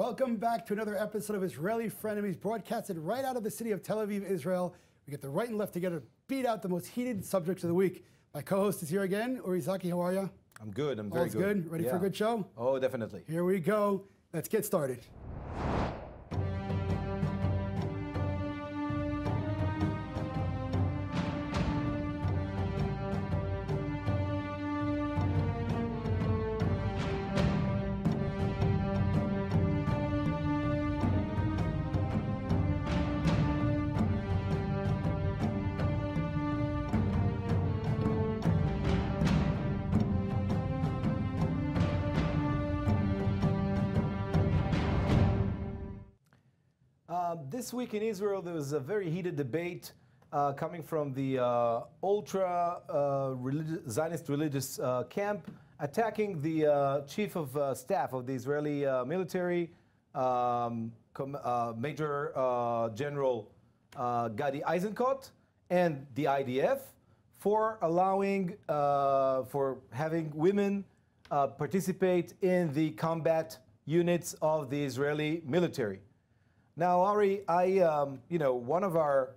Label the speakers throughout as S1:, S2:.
S1: Welcome back to another episode of Israeli Frenemies, broadcasted right out of the city of Tel Aviv, Israel. We get the right and left together to beat out the most heated subjects of the week. My co-host is here again. Uri Zaki, how are you?
S2: I'm good. I'm very
S1: All's good. Ready for a good show?
S2: Oh, definitely.
S1: Here we go. Let's get started.
S2: This week in Israel, there was a very heated debate coming from the Zionist religious camp, attacking the chief of staff of the Israeli military, Major General Gadi Eisenkot, and the IDF for allowing, for having women participate in the combat units of the Israeli military. Now, Ari, one of our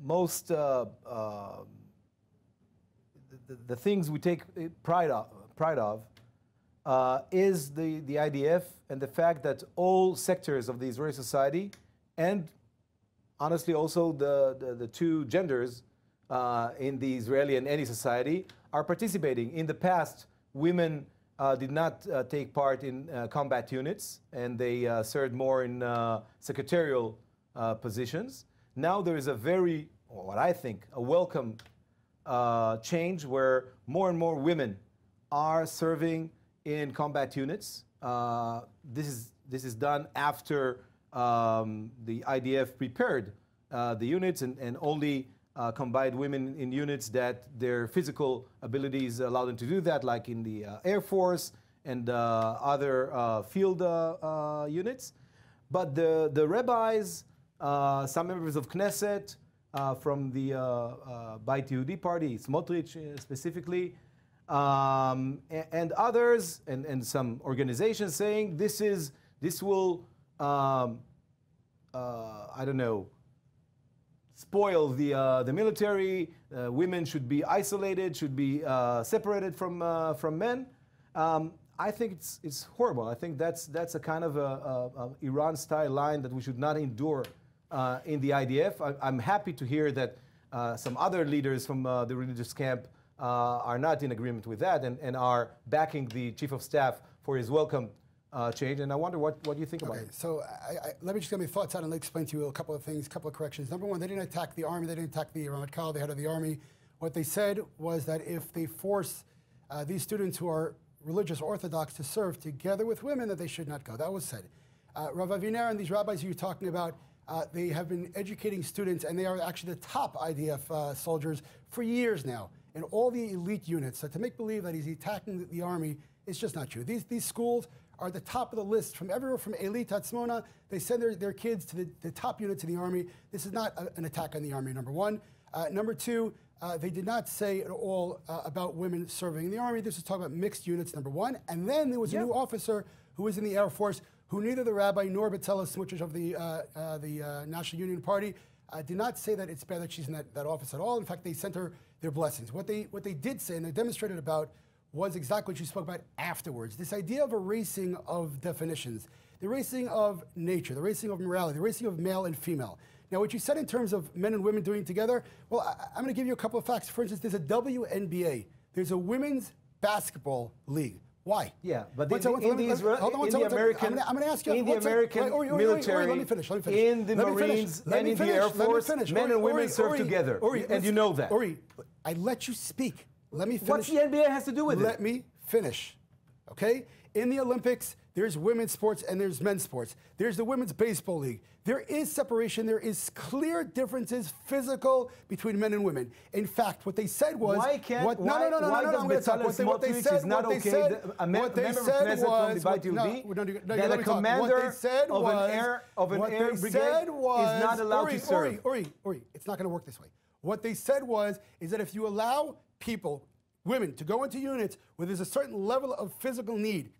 S2: most the things we take pride of is the IDF and the fact that all sectors of the Israeli society, and honestly also the two genders in the Israeli and any society, are participating. In the past, women did not take part in combat units, and they served more in secretarial positions. Now there is a very, what I think, a welcome change where more and more women are serving in combat units. This is done after the IDF prepared the units and only combined women in units that their physical abilities allow them to do that, like in the Air Force and other field units. But the rabbis, some members of Knesset from the Beit Yehudi party, Smotrich specifically, and others, and some organizations saying this will spoil the military. Women should be isolated, should be separated from men. I think it's horrible. I think that's a kind of a Iran-style line that we should not endure in the IDF. I'm happy to hear that some other leaders from the religious camp are not in agreement with that and are backing the chief of staff for his welcome change, and I wonder what you think about it.
S1: So let me just get my thoughts out and explain to you a couple of things, a couple of corrections. Number one, they didn't attack the army, they didn't attack the Ramatkal, the head of the army. What they said was that if they force these students who are religious Orthodox to serve together with women, that they should not go. That was said. Rav Aviner and these rabbis who you're talking about, they have been educating students, and they are actually the top IDF soldiers for years now in all the elite units. So to make believe that he's attacking the army is just not true. These schools are at the top of the list from everywhere from Eli Tatzmona. They send their kids to the top units of the army. This is not an attack on the army, number one. Number two, they did not say at all about women serving in the army. This was talking about mixed units, number one. And then there was a new officer who was in the Air Force who neither the rabbi nor B'Tzalel Smotrich of the National Union Party did not say that it's bad that she's in that office at all. In fact, they sent her their blessings. What they did say, and they demonstrated about, was exactly what you spoke about afterwards. This idea of erasing of definitions, the erasing of nature, the erasing of morality, the erasing of male and female. Now, what you said in terms of men and women doing together, well, I'm going to give you a couple of facts. For instance, there's a WNBA. There's a women's basketball league. Why?
S2: Yeah, but
S1: I'm going to ask you.
S2: In the American military,
S1: let me finish.
S2: In the Marines and in the Air Force, men and women serve together. And you know that.
S1: Uri, I let you speak. Let me finish.
S2: What's the NBA has to do with it?
S1: Let me finish, okay? In the Olympics, there's women's sports and there's men's sports. There's the Women's Baseball League. There is separation. There is clear differences, physical, between men and women. In fact, what they said was...
S2: Why can't... What B'Tzalel Smotrich is not okay, a member of Knesset from the Beit Yehudi, that a commander of an air brigade is not allowed to serve?
S1: Uri, it's not going to work this way. What they said is that if you allow people, women, to go into units where there's a certain level of physical need,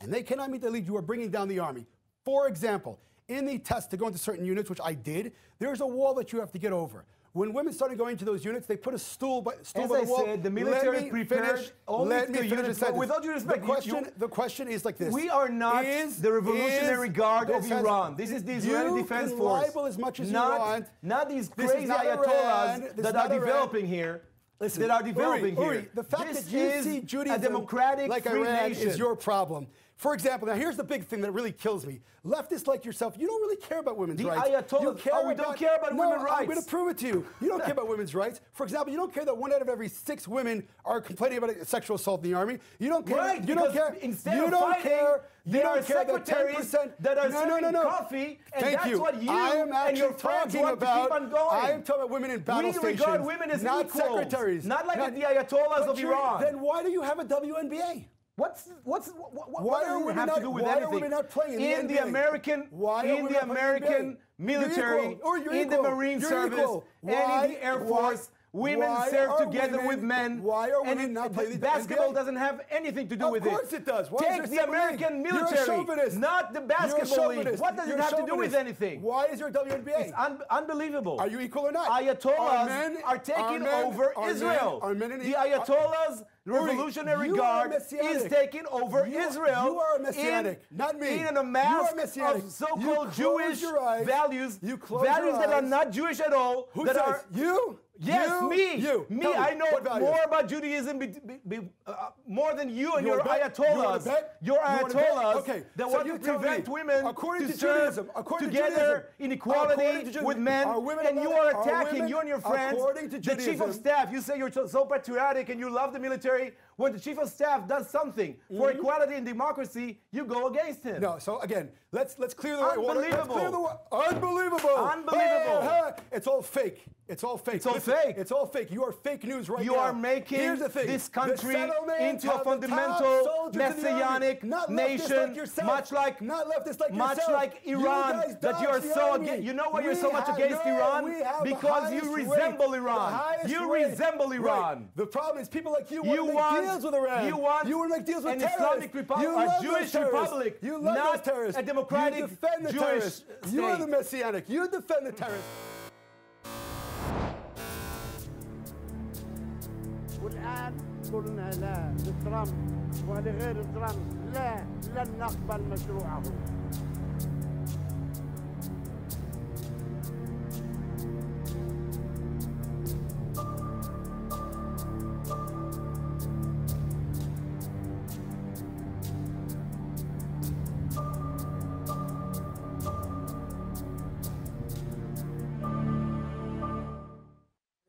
S1: and they cannot meet the lead, you are bringing down the army. For example, in the test to go into certain units, which I did, there's a wall that you have to get over. When women started going into those units, they put a stool by the wall.
S2: As I said, the military prepared only to units. Without due respect,
S1: the question is like this.
S2: We are not the Revolutionary Guard of Iran. This is the Israeli Defense Force.
S1: Libel as much as you want.
S2: Not these crazy ayatollahs that are developing here.
S1: Listen,
S2: here.
S1: The fact
S2: this
S1: that you see Judaism
S2: a democratic
S1: like
S2: free
S1: Iran
S2: nation.
S1: is your problem. For example, now here's the big thing that really kills me. Leftists like yourself, you don't really care about women's rights.
S2: We don't care about women's rights.
S1: I'm going to prove it to you. You don't care about women's rights. For example, you don't care that 1 out of every 6 women are complaining about sexual assault in the army. You don't care.
S2: Right,
S1: you don't care.
S2: Instead
S1: you
S2: of
S1: don't
S2: fighting,
S1: care.
S2: There are
S1: care
S2: secretaries that are serving coffee, and
S1: Thank
S2: that's
S1: you.
S2: what you
S1: I am
S2: and your friends want to keep on going.
S1: I am talking about women in battle stations.
S2: We regard women as
S1: not
S2: equals,
S1: secretaries.
S2: not like the ayatollahs of Iran.
S1: Then why do you have a WNBA?
S2: What
S1: Why
S2: does it have to do with anything?
S1: Why are women not playing
S2: in the American military, in the Marine Service, and in the Air Force? Women serve together with men.
S1: Why are women not playing the
S2: basketball
S1: NBA?
S2: doesn't have anything to do with it.
S1: Of course it does. Why
S2: Take the American military, not the basketball league. What does it have to do with anything?
S1: Why is there a WNBA?
S2: It's unbelievable.
S1: Are you equal or not?
S2: Ayatollahs are taking over Israel. The Ayatollahs, Revolutionary Guard, is taking over Israel.
S1: You are a messianic, not me.
S2: In a mask of so-called Jewish values, values that are not Jewish at all.
S1: Who says? You?
S2: Yes, me.
S1: You.
S2: Me, I know more about Judaism more than you and your Ayatollahs. Your Ayatollahs that want to prevent women to serve together in equality with men. And you are attacking, you and your friends, the chief of staff. You say you're so patriotic and you love the military. When the chief of staff does something for equality and democracy, you go against him.
S1: No, so again, let's clear the
S2: Unbelievable.
S1: Let's clear the Unbelievable.
S2: Unbelievable.
S1: It's all fake. It's all fake.
S2: It's all fake.
S1: It's all fake. You are fake news right now.
S2: You are making this country into a fundamental messianic nation, much like Iran. That you are so against. You know why you're so much against Iran? Because you resemble Iran. You resemble Iran.
S1: The problem is people like you want to make deals with Iran.
S2: You want
S1: to make deals with
S2: an
S1: terrorists.
S2: Islamic republic, a Jewish republic, not a democratic
S1: you defend the
S2: Jewish state.
S1: You are the messianic. You defend the terrorists.
S3: والآن قلنا لا لترامب ولغير ترامب لا لن نقبل مشروعه.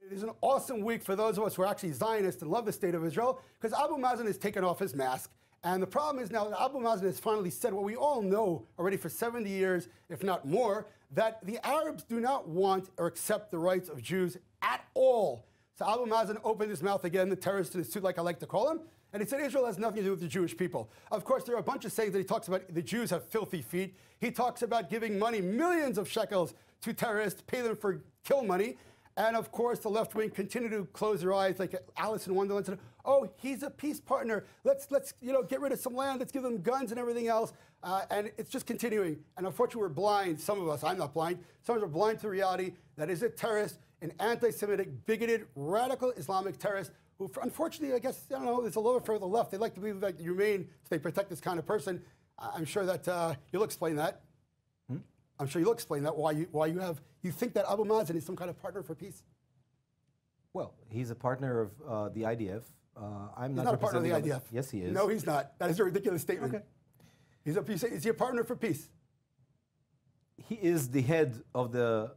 S1: It is an awesome week for those of us who are actually Zionists and love the state of Israel, because Abu Mazen has taken off his mask. And the problem is now that Abu Mazen has finally said what we all know already for 70 years, if not more, that the Arabs do not want or accept the rights of Jews at all. So Abu Mazen opened his mouth again, the terrorist in his suit, like I like to call him, and he said Israel has nothing to do with the Jewish people. Of course, there are a bunch of sayings that he talks about the Jews have filthy feet. He talks about giving money, millions of shekels, to terrorists, pay them for kill money. And of course, the left wing continue to close their eyes, like Alice in Wonderland said, "Oh, he's a peace partner. Let's get rid of some land. Let's give them guns and everything else." And it's just continuing. And unfortunately, we're blind. Some of us, I'm not blind. Some of us are blind to the reality that is a terrorist, an anti-Semitic, bigoted, radical Islamic terrorist who, unfortunately, I guess, I don't know, there's a lower for the left. They like to believe that humane, so they protect this kind of person. I'm sure that you'll explain that. I'm sure you'll explain that, why you think that Abu Mazen is some kind of partner for peace.
S2: Well, he's a partner of the IDF.
S1: He's not a partner of the IDF.
S2: Yes, he is.
S1: No, he's not. That is a ridiculous statement.
S2: Okay.
S1: Is he a partner for peace?
S2: He is the head of the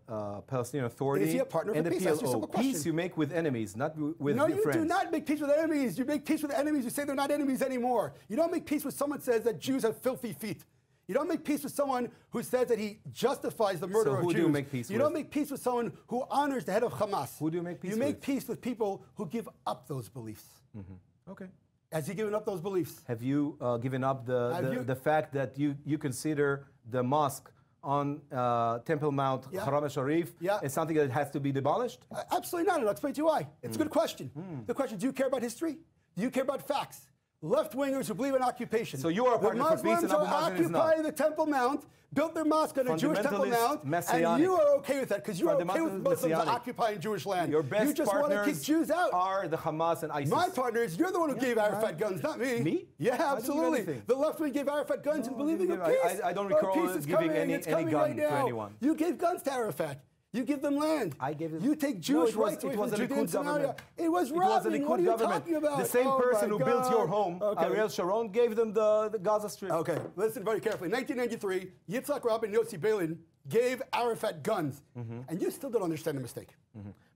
S2: Palestinian Authority.
S1: Is he a partner for
S2: and
S1: peace?
S2: the
S1: That's your simple
S2: PLO.
S1: question.
S2: Peace you make with enemies, not with
S1: no,
S2: your friends.
S1: No, you do not make peace with enemies. You make peace with enemies. You say they're not enemies anymore. You don't make peace with someone who says that Jews have filthy feet. You don't make peace with someone who says that he justifies the murder of Jews.
S2: So who do you make peace with?
S1: You don't make peace with someone who honors the head of Hamas.
S2: Who do you make peace with?
S1: You make peace with people who give up those beliefs.
S2: Mm-hmm. Okay.
S1: Has he given up those beliefs?
S2: Have you given up the fact that you consider the mosque on Temple Mount, Haram al-Sharif, as something that has to be demolished?
S1: Absolutely not, and I'll explain to you why. It's a good question. The question, do you care about history? Do you care about facts? left-wingers who believe in occupation.
S2: So you are a partner for peace and Abu Mazen is not.
S1: The Muslims are occupying the Temple Mount, built their mosque on a Jewish Temple Mount, and you are okay with that because you are okay with Muslims occupying Jewish land.
S2: Your best
S1: you just want to kick Jews out.
S2: Are the Hamas and ISIS.
S1: My partners, you're the one who gave Arafat guns, not me.
S2: Me?
S1: Yeah, absolutely. The left wing gave Arafat guns and believing in peace.
S2: I don't recall
S1: peace is
S2: giving
S1: coming,
S2: any gun to anyone.
S1: You gave guns to Arafat. You give them land.
S2: I gave them.
S1: You take Jewish rights away from the Judean scenario. It was robbing. What are you talking about?
S2: The same person who built your home, Ariel Sharon, gave them the Gaza Strip.
S1: Okay, listen very carefully. 1993, Yitzhak Rabin and Yossi Beilin gave Arafat guns, and you still don't understand the mistake.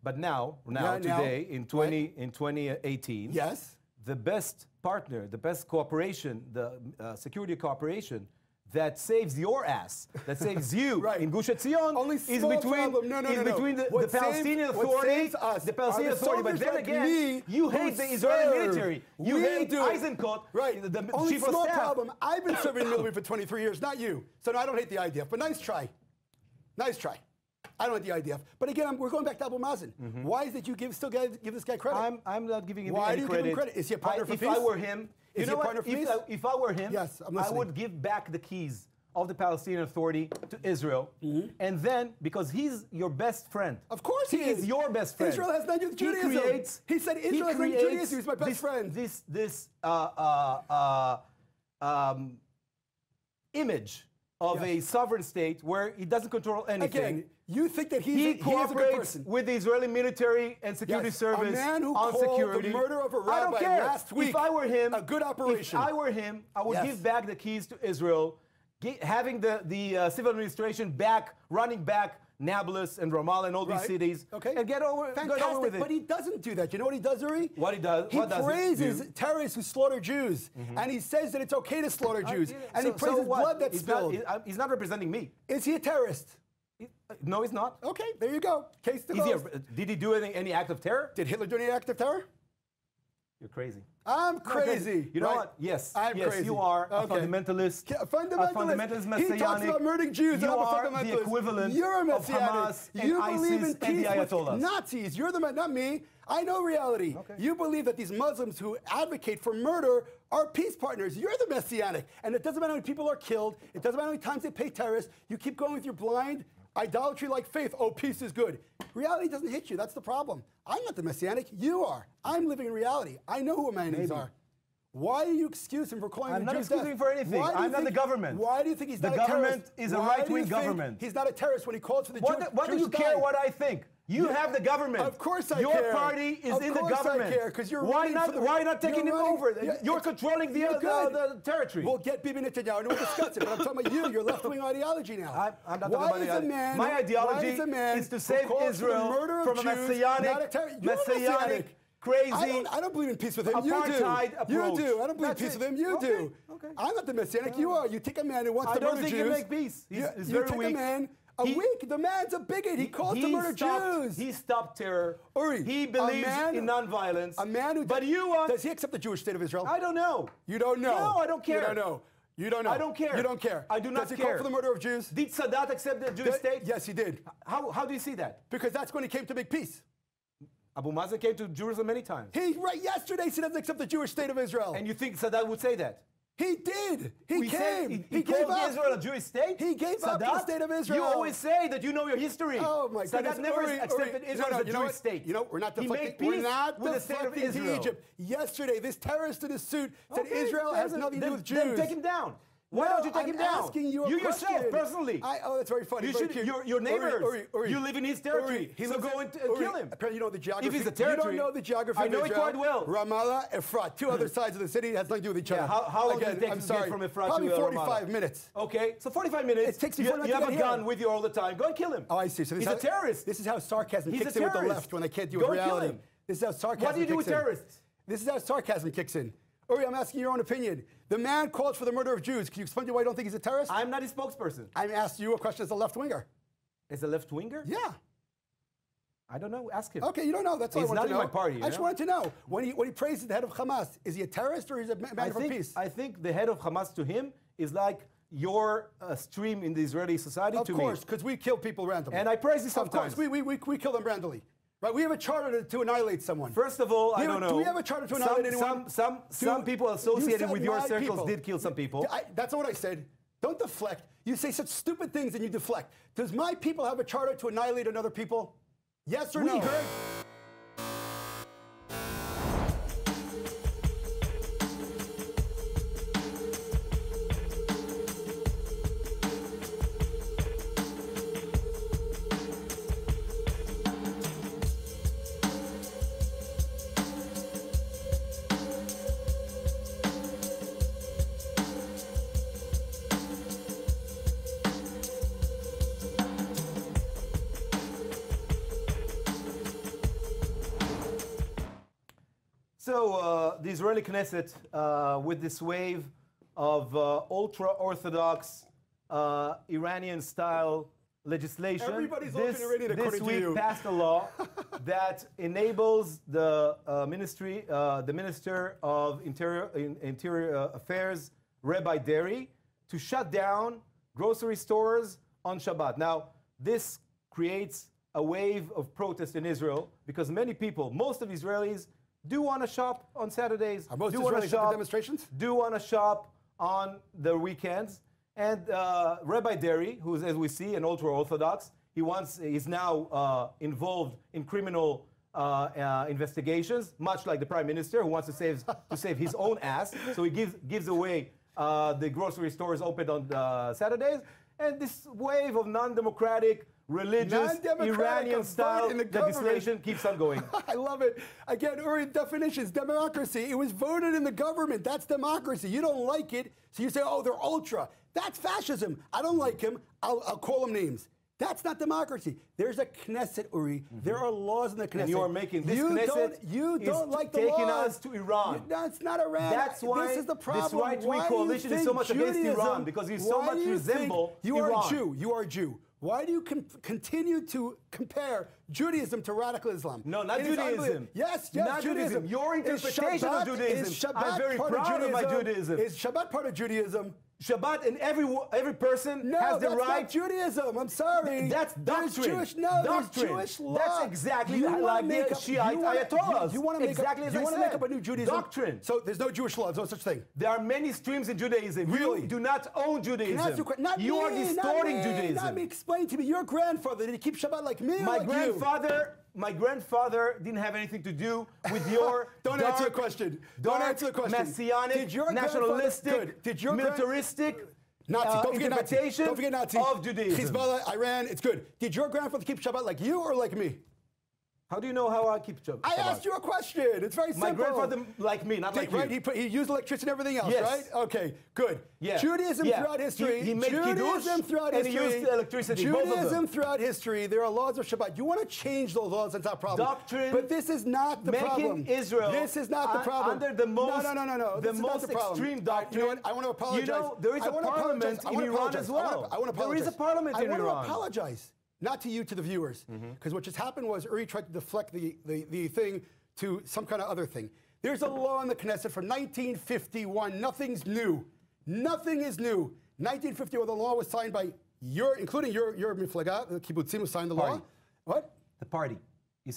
S2: But now, today, in 2018,
S1: yes,
S2: the best partner, the best cooperation, the security cooperation that saves your ass, that saves you in Gush Etzion, is between the Palestinian Authority, the Palestinian Authority. But then again, you hate the Israeli military. You hate Eisenkot, the
S1: only
S2: chief of
S1: small
S2: staff.
S1: problem. I've been serving in the military for 23 years, not you. So no, I don't hate the IDF. But nice try, nice try. I don't hate the IDF. But again, we're going back to Abu Mazen. Why is it you still give this guy credit?
S2: I'm not giving him
S1: Why
S2: any
S1: do you
S2: credit.
S1: give him credit? Is he a partner for peace?
S2: If I were him,
S1: is he a partner for peace?
S2: If I were him,
S1: yes, I'm
S2: I
S1: listening.
S2: would give back the keys of the Palestinian Authority to Israel. And then, because he's your best friend.
S1: Of course he is.
S2: He's your best friend.
S1: Israel has nothing to do with Judaism. He said Israel has nothing to do with Judaism. He's my best friend.
S2: This image of a sovereign state where he doesn't control anything.
S1: Again, you think that
S2: he
S1: cooperates
S2: a good person. With the Israeli military and security service
S1: a man who
S2: on
S1: called
S2: security.
S1: The murder of a rabbi last week.
S2: If I were him,
S1: a good operation.
S2: If I were him, I would give back the keys to Israel, having the civil administration back, running back Nablus and Ramallah and all these cities, and get over with it.
S1: But he doesn't do that. You know what he does, Uri?
S2: What he does?
S1: He praises terrorists who slaughter Jews, and he says that it's okay to slaughter Jews, and he praises blood that's spilled.
S2: He's not representing me.
S1: Is he a terrorist?
S2: No, he's not.
S1: Okay, there you go. Case to close.
S2: Did he do any act of terror?
S1: Did Hitler do any act of terror?
S2: You're crazy.
S1: I'm crazy.
S2: You know what? Yes.
S1: I'm crazy.
S2: You are a fundamentalist.
S1: A fundamentalist
S2: messianic.
S1: He talks about murdering Jews.
S2: You
S1: I'm a
S2: are
S1: fundamentalist.
S2: the equivalent
S1: You're a messianic.
S2: of Hamas and
S1: you
S2: ISIS
S1: believe in
S2: and
S1: peace
S2: the Ayatollahs.
S1: with Nazis. You're the man, not me. I know reality. You believe that these Muslims who advocate for murder are peace partners. You're the messianic. And it doesn't matter how many people are killed. It doesn't matter how many times they pay terrorists. You keep going with your blind idolatry-like faith. Oh, peace is good. Reality doesn't hit you. That's the problem. I'm not the messianic. You are. I'm living in reality. I know who Amanis are. Why do you excuse him for calling
S2: I'm
S1: the
S2: not
S1: Jews
S2: excusing him for anything. I'm not the government.
S1: Why do you think he's not a terrorist?
S2: The government is a right-wing government.
S1: He's not a terrorist when he calls for the Jews.
S2: What do you care what I think? You have the government.
S1: Of course I care.
S2: Your party is in the government.
S1: Of course I care, because you're
S2: why not taking him over? You're controlling the territory.
S1: We'll get Bibi Netanyahu and we'll discuss it. But I'm talking about you, your left-wing ideology now.
S2: I'm not talking about ideology. My ideology is to save Israel from a messianic, crazy,
S1: I don't believe in peace with him.
S2: Apartheid approach.
S1: You do. I don't believe in peace with him. You do. I'm not the messianic. You are. You take a man who wants to murder Jews.
S2: I don't think he make peace. He's very weak.
S1: You take a man. The man's a bigot. He calls to murder Jews.
S2: He stopped terror.
S1: Uri,
S2: he believes in nonviolence.
S1: A man who.
S2: But does
S1: he accept the Jewish state of Israel?
S2: I don't know.
S1: You don't know.
S2: No, I don't care.
S1: You don't know. You don't know.
S2: I don't care.
S1: You don't care.
S2: I do not
S1: care. Does he
S2: care.
S1: call for the murder of Jews?
S2: Did Sadat accept the Jewish state?
S1: Yes, he did.
S2: How do you see that?
S1: Because that's when he came to make peace.
S2: Abu Mazen came to Jerusalem many times.
S1: Yesterday he doesn't accept the Jewish state of Israel.
S2: And you think Sadat would say that?
S1: He did. He came.
S2: He gave up Israel a Jewish state?
S1: He gave up the state of Israel.
S2: You always say that you know your history.
S1: Oh my goodness.
S2: Sadat never accepted Israel as a Jewish state.
S1: You know, we're not
S2: deflecting. He made peace with the state of Israel.
S1: Egypt. Yesterday, this terrorist in a suit said Israel has nothing to do with Jews.
S2: Then take him down. Why don't you take him down?
S1: Asking you
S2: yourself, personally.
S1: That's very funny.
S2: You should. Your neighbors. You live in his territory. So go and kill him.
S1: Apparently, you know the geography.
S2: If he's a territory,
S1: you don't know the geography.
S2: I know it quite well.
S1: Ramallah, Efrat, two other sides of the city, has nothing to do with each other.
S2: How long does it take to get from Efrat to Ramallah?
S1: Probably 45 minutes.
S2: Okay, so 45 minutes.
S1: It takes me 45 minutes.
S2: You have a gun with you all the time. Go and kill him.
S1: Oh, I see. So
S2: he's a terrorist.
S1: This is how sarcasm kicks in with the left when they can't deal with reality. This is how sarcasm kicks in.
S2: What do you do with terrorists?
S1: This is how sarcasm kicks in. Uri, I'm asking your own opinion. The man calls for the murder of Jews. Can you explain to me why you don't think he's a terrorist?
S2: I'm not his spokesperson.
S1: I'm asking you a question as a left-winger.
S2: As a left-winger?
S1: Yeah.
S2: I don't know. Ask him.
S1: Okay, you don't know. That's all I want to know.
S2: He's not in my party.
S1: I just wanted to know. When he praises the head of Hamas, is he a terrorist or is he a man for peace?
S2: I think the head of Hamas to him is like your stream in the Israeli society to me.
S1: Of course, because we kill people randomly.
S2: And I praise you sometimes.
S1: Of course, we kill them randomly. Right, we have a charter to annihilate someone.
S2: First of all, I don't know.
S1: Do we have a charter to annihilate anyone?
S2: Some people associated with your circles did kill some people.
S1: That's not what I said. Don't deflect. You say such stupid things and you deflect. Does my people have a charter to annihilate another people? Yes or no?
S2: We heard. So the Israeli Knesset, with this wave of ultra-Orthodox Iranian-style legislation,
S1: Everybody's Iranian,
S2: this week
S1: you.
S2: passed a law that enables the the Minister of Interior Affairs, Rabbi Deri, to shut down grocery stores on Shabbat. Now, this creates a wave of protest in Israel because many people, most of Israelis, do want to shop on Saturdays.
S1: Are most Israelis at the demonstrations?
S2: Do want to shop on the weekends. And Rabbi Deri, who's, as we see, an ultra-Orthodox, he's now involved in criminal investigations, much like the Prime Minister, who wants to save his own ass. So he gives away the grocery stores open on Saturdays. And this wave of non-democratic, religious, Iranian-style legislation keeps on going.
S1: I love it. Again, Uri, definitions, democracy. It was voted in the government. That's democracy. You don't like it, so you say, oh, they're ultra. That's fascism. I don't like him. I'll call him names. That's not democracy. There's a Knesset, Uri. There are laws in the Knesset.
S2: And you are making this Knesset
S1: you don't like the
S2: taking
S1: laws.
S2: us to Iran.
S1: No, it's not Iran.
S2: That's why
S1: this is the problem.
S2: This right-wing coalition is so much against Iran, because you so much resemble
S1: you
S2: Iran.
S1: are a Jew. You are a Jew. Why do you continue to compare Judaism to radical Islam?
S2: No, not Judaism.
S1: Yes,
S2: not Judaism. Your interpretation of Judaism. I'm very proud of my Judaism.
S1: Is Shabbat part of Judaism?
S2: Shabbat, and every person has the right.
S1: No, that's not Judaism. I'm sorry.
S2: That's doctrine.
S1: There's Jewish law.
S2: That's exactly like the Shiite Ayatollahs.
S1: You want to make up a new Judaism?
S2: Doctrine.
S1: So there's no Jewish law. There's no such thing.
S2: There are many streams in Judaism.
S1: Really?
S2: You do not own Judaism.
S1: Can I ask you a question?
S2: You are distorting Judaism.
S1: Not me. Explain to me. Your grandfather, did he keep Shabbat like me or
S2: My
S1: like
S2: grandfather. My grandfather didn't have anything to do with your
S1: Don't answer the question. Don't answer the question.
S2: Messianic, nationalistic, militaristic
S1: Nazi.
S2: interpretation
S1: Don't forget Nazi.
S2: of Judaism.
S1: Hezbollah, Iran, it's good. Did your grandfather keep Shabbat like you or like me?
S2: How do you know how I keep Shabbat?
S1: I asked you a question. It's very simple.
S2: My grandfather, like me, not like you.
S1: Right? He used electricity and everything else,
S2: yes.
S1: right? Okay, good.
S2: Yeah.
S1: Judaism throughout history.
S2: He made kiddush and he used electricity.
S1: Judaism throughout history. There are laws of Shabbat. You want to change those laws? That's not a problem.
S2: Doctrine.
S1: But this is not the problem.
S2: Israel.
S1: This is not the problem.
S2: Under the most.
S1: No.
S2: The most extreme doctrine.
S1: You know what? I want to apologize.
S2: You know, there is a parliament in Iran as well.
S1: I want to apologize.
S2: There is a parliament in Iran.
S1: I want to apologize. Not to you, to the viewers. Because what just happened was Uri tried to deflect the thing to some kind of other thing. There's a law in the Knesset from 1951. Nothing's new. Nothing is new. 1951, the law was signed by including your Miflaga, the Kibbutzim who signed the law.
S2: Party.
S1: What?
S2: The party.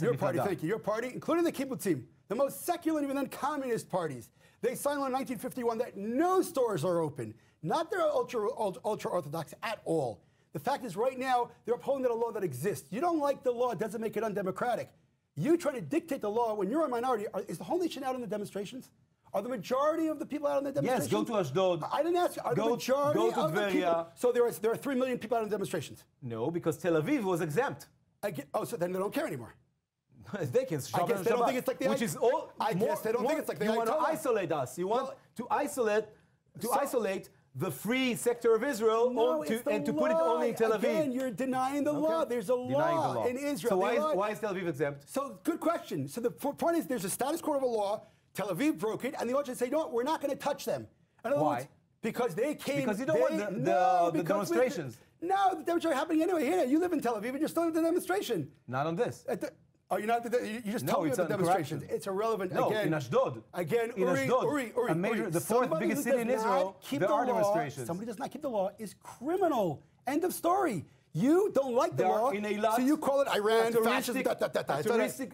S1: Your party, thank you. Your party, including the Kibbutzim, the most secular and even then communist parties. They signed law in 1951 that no stores are open. Not they're ultra-Orthodox at all. The fact is, right now, they're upholding a law that exists. You don't like the law, it doesn't make it undemocratic. You try to dictate the law when you're a minority. Is the whole nation out in the demonstrations? Are the majority of the people out on the demonstrations?
S2: Yes, go to Ashdod.
S1: I didn't ask you. Are the majority
S2: go to
S1: of the people? So there are 3 million people out on the demonstrations?
S2: No, because Tel Aviv was exempt.
S1: So then they don't care anymore.
S2: They can
S1: I guess they don't think it's like the
S2: which is all.
S1: I guess they don't think it's like the
S2: You want to isolate us. You want to isolate the free sector of Israel and to put it only in Tel Aviv.
S1: Again, you're denying the law. There's a law in Israel.
S2: So why is Tel Aviv exempt?
S1: So good question. So the point is there's a status quo of a law. Tel Aviv broke it, and the audience say, no, we're not going to touch them.
S2: Why?
S1: Because they came.
S2: Because you don't want the demonstrations.
S1: No, the demonstration happening anyway. Here, you live in Tel Aviv, and you're still at the demonstration.
S2: Not on this.
S1: You're not. You just told me about the demonstrations. It's irrelevant.
S2: No,
S1: again,
S2: in Ashdod.
S1: Again,
S2: Uri, the fourth biggest city in Israel, there are demonstrations.
S1: Somebody does not keep the law is criminal. End of story. You don't like the
S2: They are
S1: law,
S2: in Eilat,
S1: so you call it Iran, fascism,
S2: a touristic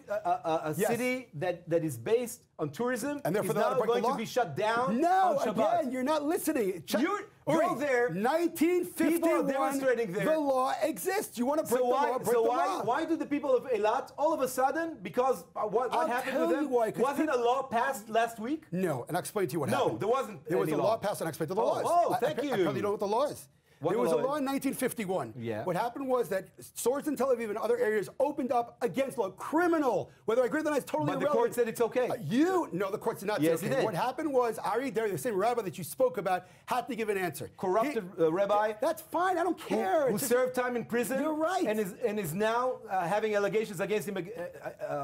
S1: Yes.
S2: city that is based on tourism
S1: And therefore
S2: is
S1: they're allowed
S2: now
S1: to break the
S2: going to
S1: law?
S2: be shut down
S1: No,
S2: on Shabbat.
S1: again, you're not listening.
S2: You go there.
S1: 1951.
S2: People are demonstrating there.
S1: The law exists. You want to break
S2: So
S1: the
S2: why?
S1: law? Break
S2: So
S1: the
S2: why?
S1: law.
S2: Why do the people of Eilat all of a sudden? Because what
S1: I'll
S2: happened
S1: tell
S2: to them?
S1: you why, 'cause
S2: Wasn't a law passed last week?
S1: No, and I'll explain to you what
S2: No,
S1: happened.
S2: there wasn't
S1: There was
S2: any
S1: a law
S2: law.
S1: passed, and I'll explain to the
S2: Oh,
S1: laws.
S2: oh,
S1: I
S2: thank you.
S1: probably know what the law is.
S2: What
S1: There was a
S2: law
S1: law
S2: is?
S1: in 1951.
S2: Yeah.
S1: What happened was that stores in Tel Aviv and other areas opened up against law. Criminal. Whether I agree with that is totally
S2: But the
S1: irrelevant.
S2: court said it's okay.
S1: No, the court did not
S2: Yes,
S1: say
S2: it
S1: okay.
S2: did.
S1: What happened was Ari Deri, the same rabbi that you spoke about, had to give an answer.
S2: Corrupted rabbi.
S1: That's fine. I don't care.
S2: Who
S1: It's just-
S2: served time in prison?
S1: You're right.
S2: And is now having allegations against him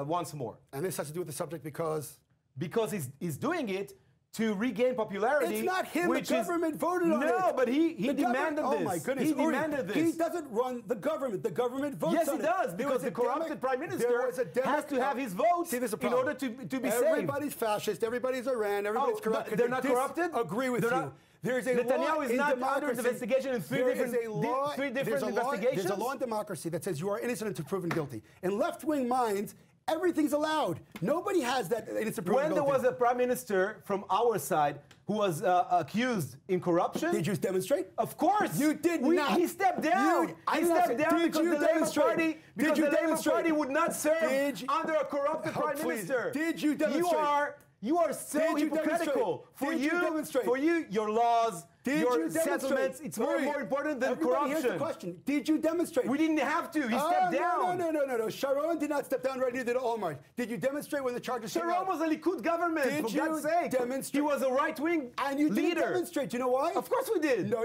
S2: once more
S1: And this has to do with the subject because
S2: because he's doing it to regain popularity.
S1: it's not him.
S2: Which
S1: The government voted on it.
S2: No, but he
S1: The
S2: demanded
S1: government-
S2: this.
S1: Oh my goodness!
S2: He
S1: Uri,
S2: demanded this.
S1: He doesn't run the government. The government votes
S2: Yes,
S1: on
S2: he
S1: it.
S2: does,
S1: There
S2: because
S1: was
S2: the
S1: a
S2: corrupted prime minister
S1: there was a
S2: has to have his votes
S1: See, there's a
S2: in
S1: problem.
S2: order to be saved.
S1: Everybody's fascist. Everybody's Iran. Everybody's
S2: Oh,
S1: corrupt.
S2: but they're not corrupted?
S1: Agree with
S2: They're
S1: you.
S2: not-
S1: There's a
S2: Netanyahu
S1: law
S2: is
S1: in
S2: not under
S1: democracy.
S2: investigation in three
S1: There
S2: different-
S1: is a law-
S2: three different
S1: there's a law-
S2: investigations?
S1: There's a law in democracy that says you are innocent until proven guilty. In left-wing minds, everything's allowed. Nobody has that innocent proven
S2: When there
S1: guilty.
S2: was a prime minister from our side who was accused in corruption,
S1: Did you demonstrate?
S2: of course,
S1: You did not.
S2: He stepped down.
S1: I
S2: He
S1: did not
S2: stepped
S1: say-
S2: down
S1: did
S2: because
S1: you
S2: the Labour
S1: demonstrate?
S2: Party, because
S1: Did you
S2: the Labour
S1: demonstrate?
S2: Party would not serve
S1: Did you-
S2: under a corrupted
S1: Oh,
S2: prime
S1: please.
S2: minister.
S1: Did you demonstrate?
S2: You are so
S1: Did you
S2: hypocritical.
S1: demonstrate? Did you demonstrate?
S2: For you, your laws,
S1: Did
S2: your
S1: you demonstrate?
S2: settlements, it's more important than
S1: Everybody, here's the
S2: corruption.
S1: question. Did you demonstrate?
S2: We didn't have to. He stepped down.
S1: No. Sharon did not step down, right? Neither did Omar. Did you demonstrate when the charges came
S2: Sharon
S1: out?
S2: was a Likud government,
S1: Did
S2: for
S1: you
S2: God's sake.
S1: demonstrate?
S2: He was a right-wing
S1: And you didn't
S2: leader.
S1: demonstrate. You know why?
S2: Of course we did.
S1: No,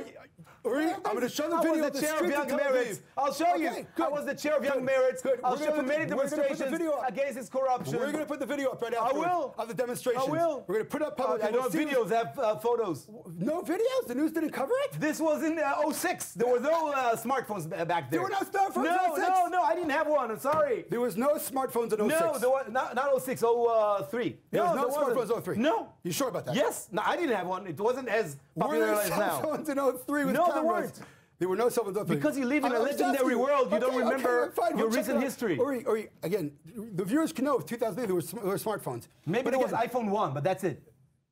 S1: Uri, I'm going to show the video
S2: I
S1: of
S2: was
S1: the
S2: the chair of
S1: streets
S2: Young
S1: Tel Aviv.
S2: Merits. I'll show you.
S1: Okay,
S2: I
S1: good.
S2: was the chair of Young
S1: Good.
S2: Merits.
S1: Good.
S2: I'll
S1: We're
S2: show
S1: gonna
S2: you
S1: put
S2: many
S1: the- we're gonna put the
S2: demonstrations
S1: video up.
S2: against his corruption.
S1: We're going to put the video up right
S2: I
S1: afterwards
S2: will.
S1: of the demonstrations.
S2: I will.
S1: We're going to put it up public.
S2: I
S1: and
S2: know
S1: we'll see
S2: videos have photos.
S1: No videos? The news didn't cover it?
S2: This was in 06. There were no smartphones back there.
S1: There were no smartphones in 06?
S2: No, I didn't have one. I'm sorry.
S1: There was no smartphones in 06.
S2: No, there was not 06, 03.
S1: There was no
S2: wasn't.
S1: smartphones in 03?
S2: No.
S1: You sure about that?
S2: Yes. No, I didn't have one. It wasn't as
S1: Were
S2: popular
S1: there
S2: as
S1: cell
S2: now.
S1: phones in 03 with
S2: No, there
S1: cameras?
S2: weren't.
S1: There were no cell phones in 03.
S2: Because you live in a
S1: I was just
S2: legendary
S1: asking
S2: world, you don't remember
S1: fine,
S2: your
S1: we'll check
S2: recent
S1: it out.
S2: history.
S1: Uri, again, the viewers can know if 2008 there were smartphones.
S2: Maybe
S1: But
S2: it was
S1: again,
S2: iPhone 1, but that's it.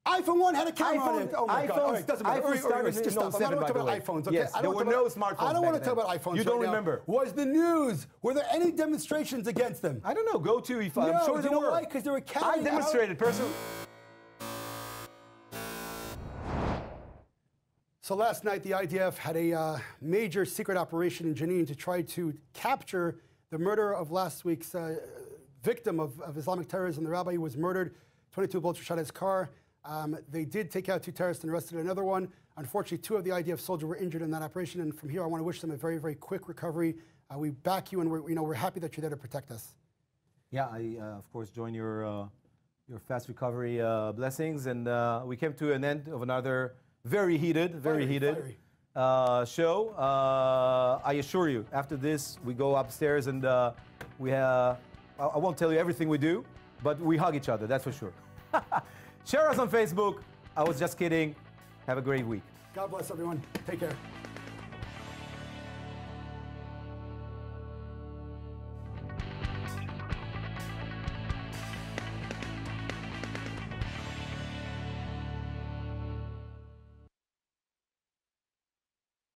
S1: iPhone 1 had a camera on it. Oh my God.
S2: iPhones-
S1: All right, doesn't matter.
S2: iPhone started
S1: just
S2: in
S1: stop. I
S2: 07,
S1: don't want to
S2: by
S1: talk
S2: the
S1: about
S2: way.
S1: iPhones. Okay?
S2: Yes,
S1: I
S2: there
S1: don't
S2: were
S1: wanna
S2: no
S1: talk about-
S2: smartphones
S1: I don't want
S2: back
S1: to talk
S2: then.
S1: about iPhones.
S2: You don't
S1: right now.
S2: remember.
S1: Was the news? Were there any demonstrations against them?
S2: I don't know. Go to if I'm
S1: No,
S2: sure
S1: you
S2: there
S1: know
S2: were.
S1: why? 'Cause they were
S2: I
S1: carrying out-
S2: demonstrated personally.
S1: So last night, the IDF had a major secret operation in Jenin to try to capture the murder of last week's victim of Islamic terrorism. The rabbi who was murdered, 22 bullets were shot at his car. They did take out 2 terrorists and arrested another one. Unfortunately, 2 of the IDF soldiers were injured in that operation. And from here, I want to wish them a very, very quick recovery. We back you, and we're happy that you're there to protect us.
S2: Yeah, I of course join your fast recovery blessings, and we came to an end of another very heated show. I assure you, after this, we go upstairs and I won't tell you everything we do, but we hug each other, that's for sure. Share us on Facebook. I was just kidding. Have a great week.
S1: God bless everyone. Take care.